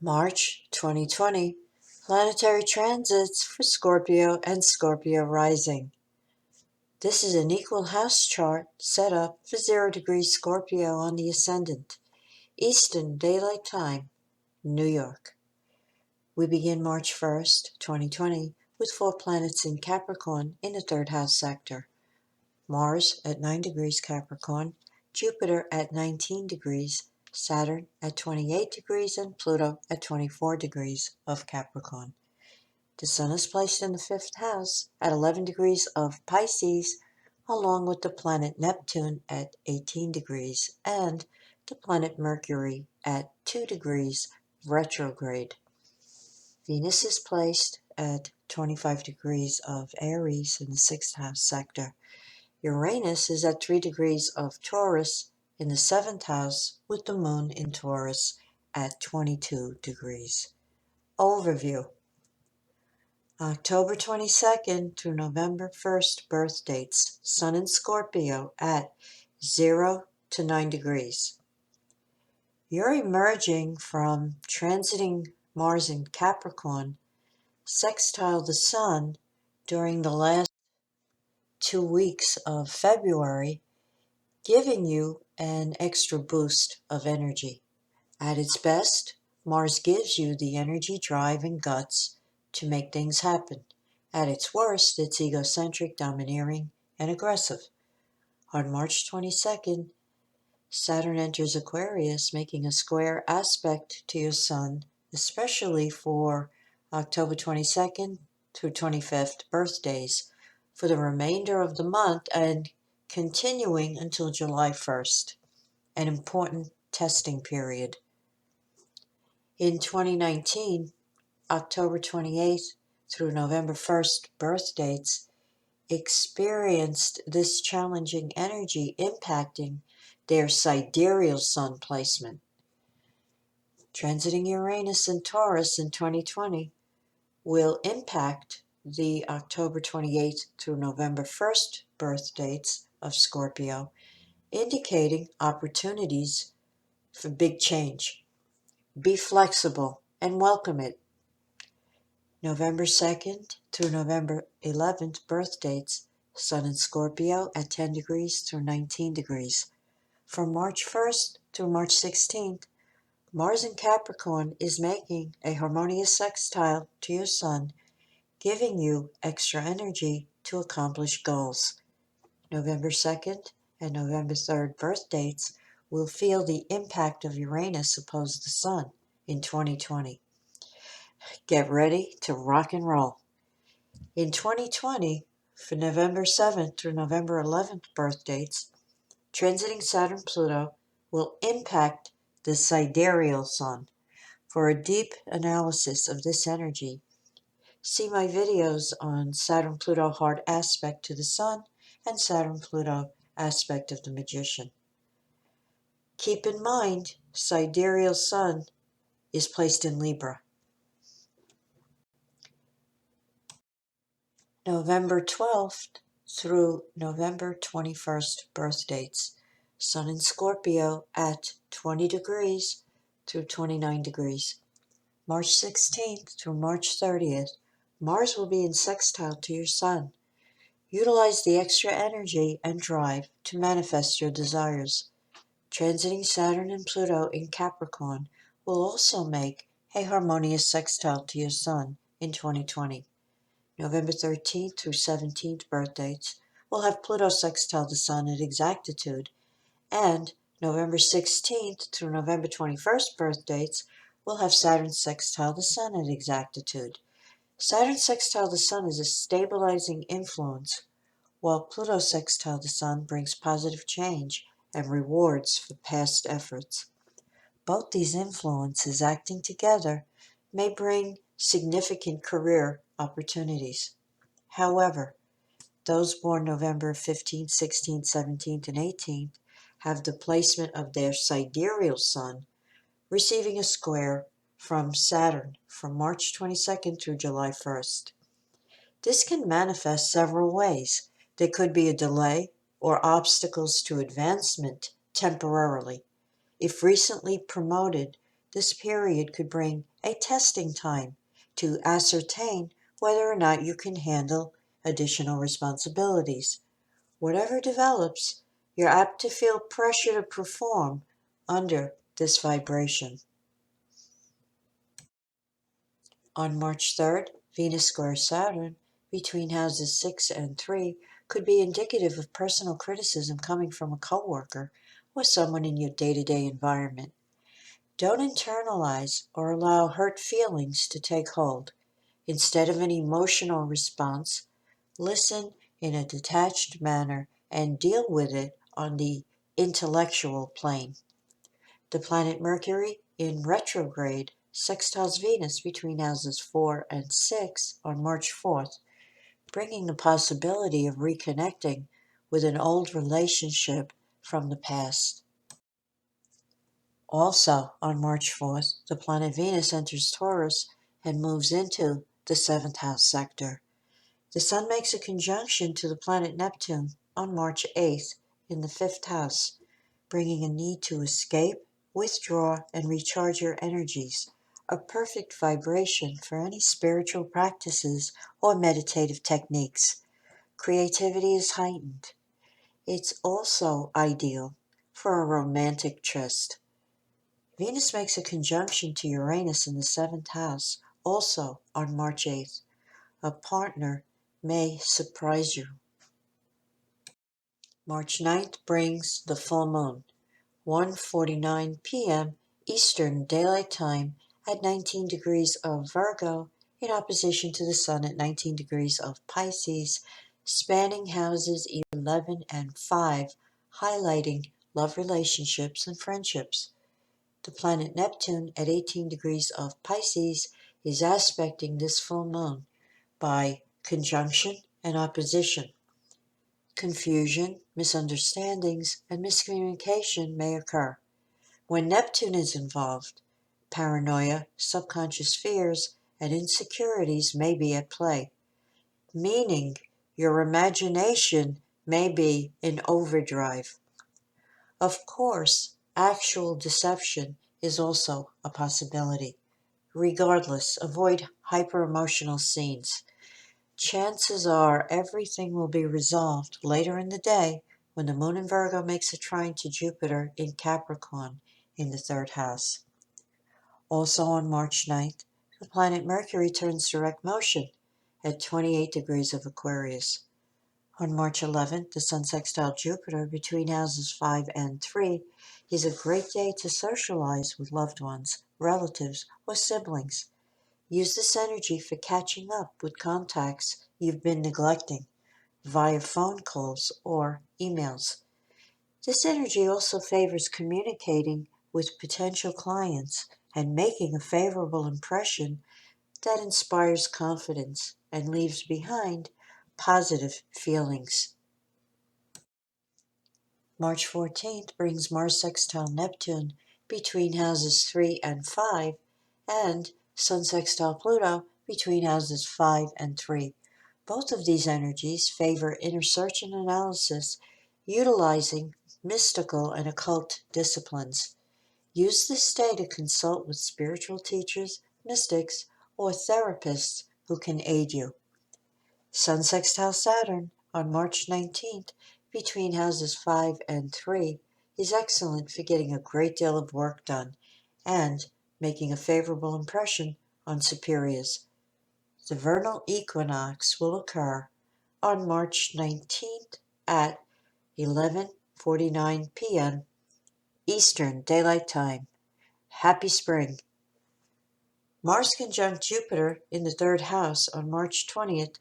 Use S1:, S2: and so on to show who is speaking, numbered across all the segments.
S1: March 2020, planetary transits for Scorpio and Scorpio rising. This is an equal house chart set up for 0 degrees Scorpio on the ascendant, Eastern Daylight Time, New York. We begin March 1st, 2020, with 4 planets in Capricorn in the 3rd house sector. Mars at 9 degrees Capricorn, Jupiter at 19 degrees, Saturn at 28 degrees, and Pluto at 24 degrees of Capricorn. The Sun is placed in the 5th house at 11 degrees of Pisces, along with the planet Neptune at 18 degrees and the planet Mercury at 2 degrees retrograde. Venus is placed at 25 degrees of Aries in the 6th house sector. Uranus is at 3 degrees of Taurus in the 7th house, with the moon in Taurus at 22 degrees. Overview. October 22nd through November 1st birth dates. Sun in Scorpio at 0 to 9 degrees. You're emerging from transiting Mars in Capricorn, sextile the Sun during the last 2 weeks of February, giving you an extra boost of energy. At its best, Mars gives you the energy, drive, and guts to make things happen. At its worst, it's egocentric, domineering, and aggressive. On March 22nd, Saturn enters Aquarius, making a square aspect to your Sun, especially for October 22nd through 25th birthdays, for the remainder of the month and continuing until July 1st, an important testing period. In 2019, October 28th through November 1st birth dates experienced this challenging energy impacting their sidereal Sun placement. Transiting Uranus and Taurus in 2020 will impact the October 28th through November 1st birth dates of Scorpio, indicating opportunities for big change. Be flexible and welcome it. November 2nd through November 11th birth dates. Sun in Scorpio at 10 degrees through 19 degrees. From March 1st through March 16th, Mars in Capricorn is making a harmonious sextile to your Sun, giving you extra energy to accomplish goals. November 2nd and November 3rd birth dates will feel the impact of Uranus opposed the Sun in 2020. Get ready to rock and roll. In 2020, for November 7th through November 11th birth dates, transiting Saturn-Pluto will impact the sidereal Sun. For a deep analysis of this energy, see my videos on Saturn-Pluto hard aspect to the Sun and Saturn-Pluto aspect of the Magician. Keep in mind, sidereal Sun is placed in Libra. November 12th through November 21st birth dates. Sun in Scorpio at 20 degrees through 29 degrees. March 16th through March 30th, Mars will be in sextile to your Sun. Utilize the extra energy and drive to manifest your desires. Transiting Saturn and Pluto in Capricorn will also make a harmonious sextile to your Sun in 2020. November 13th through 17th birth dates will have Pluto sextile the Sun at exactitude, and November 16th through November 21st birth dates will have Saturn sextile the Sun at exactitude. Saturn sextile the Sun is a stabilizing influence, while Pluto sextile the Sun brings positive change and rewards for past efforts. Both these influences acting together may bring significant career opportunities. However, those born November 15th, 16th, 17th, and 18th have the placement of their sidereal Sun receiving a square from Saturn from March 22nd through July 1st. This can manifest several ways. There could be a delay or obstacles to advancement temporarily. If recently promoted, This period could bring a testing time to ascertain whether or not you can handle additional responsibilities. Whatever develops, you're apt to feel pressure to perform under this vibration. On March 3rd, Venus square Saturn between houses 6 and 3 could be indicative of personal criticism coming from a coworker or someone in your day-to-day environment. Don't internalize or allow hurt feelings to take hold. Instead of an emotional response, listen in a detached manner and deal with it on the intellectual plane. The planet Mercury in retrograde sextiles Venus between houses 4 and 6 on March 4th, bringing the possibility of reconnecting with an old relationship from the past. Also, on March 4th, the planet Venus enters Taurus and moves into the 7th house sector. The Sun makes a conjunction to the planet Neptune on March 8th in the 5th house, bringing a need to escape, withdraw, and recharge your energies, a perfect vibration for any spiritual practices or meditative techniques. Creativity is heightened. It's also ideal for a romantic tryst. Venus makes a conjunction to Uranus in the 7th house, also on March 8th. A partner may surprise you. March 9th brings the full moon, 1:49 p.m. Eastern Daylight Time at 19 degrees of Virgo in opposition to the Sun at 19 degrees of Pisces, spanning houses 11 and 5, highlighting love relationships and friendships. The planet Neptune at 18 degrees of Pisces is aspecting this full moon by conjunction and opposition. Confusion, misunderstandings, and miscommunication may occur. When Neptune is involved, paranoia, subconscious fears, and insecurities may be at play, meaning your imagination may be in overdrive. Of course, actual deception is also a possibility. Regardless, avoid hyper-emotional scenes. Chances are everything will be resolved later in the day when the moon in Virgo makes a trine to Jupiter in Capricorn in the 3rd house. Also on March 9th, the planet Mercury turns direct motion at 28 degrees of Aquarius. On March 11th, the Sun sextile Jupiter between houses 5 and 3 is a great day to socialize with loved ones, relatives, or siblings. Use this energy for catching up with contacts you've been neglecting via phone calls or emails. This energy also favors communicating with potential clients and making a favorable impression that inspires confidence and leaves behind positive feelings. March 14th brings Mars sextile Neptune between houses 3 and 5 and Sun sextile Pluto between houses 5 and 3. Both of these energies favor inner search and analysis, utilizing mystical and occult disciplines. Use this day to consult with spiritual teachers, mystics, or therapists who can aid you. Sun sextile Saturn on March 19th between houses 5 and 3 is excellent for getting a great deal of work done and making a favorable impression on superiors. The vernal equinox will occur on March 19th at 11:49 p.m. Eastern Daylight Time. Happy spring! Mars conjunct Jupiter in the 3rd house on March 20th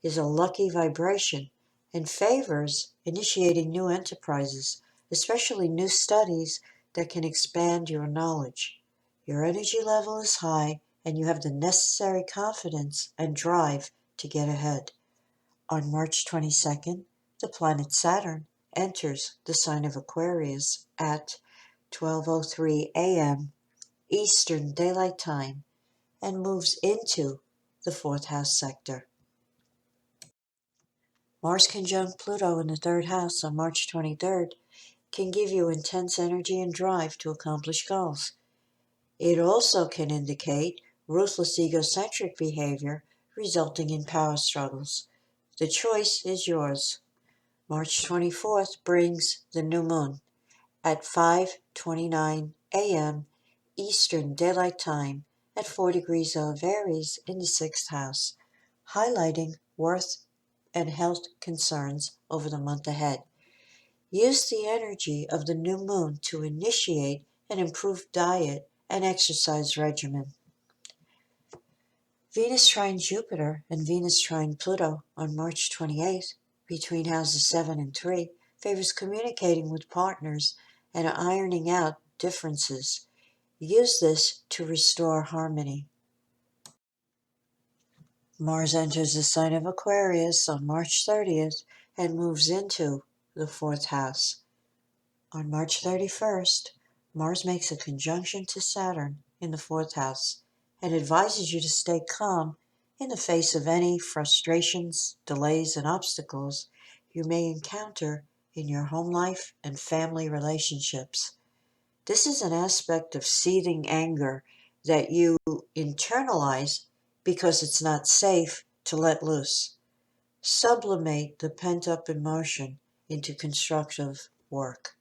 S1: is a lucky vibration and favors initiating new enterprises, especially new studies that can expand your knowledge. Your energy level is high and you have the necessary confidence and drive to get ahead. On March 22nd, the planet Saturn enters the sign of Aquarius at 12:03 a.m. Eastern Daylight Time and moves into the 4th house sector. Mars conjunct Pluto in the 3rd house on March 23rd can give you intense energy and drive to accomplish goals. It also can indicate ruthless egocentric behavior resulting in power struggles. The choice is yours. March 24th brings the new moon at 5:29 a.m. Eastern Daylight Time at 4 degrees of Aries in the 6th house, highlighting worth and health concerns over the month ahead. Use the energy of the new moon to initiate an improved diet and exercise regimen. Venus trine Jupiter and Venus trine Pluto on March 28th, between houses 7 and 3, favors communicating with partners and ironing out differences. Use this to restore harmony. Mars enters the sign of Aquarius on March 30th and moves into the 4th house. On March 31st, Mars makes a conjunction to Saturn in the 4th house and advises you to stay calm in the face of any frustrations, delays, and obstacles you may encounter in your home life and family relationships. This is an aspect of seething anger that you internalize because it's not safe to let loose. Sublimate the pent-up emotion into constructive work.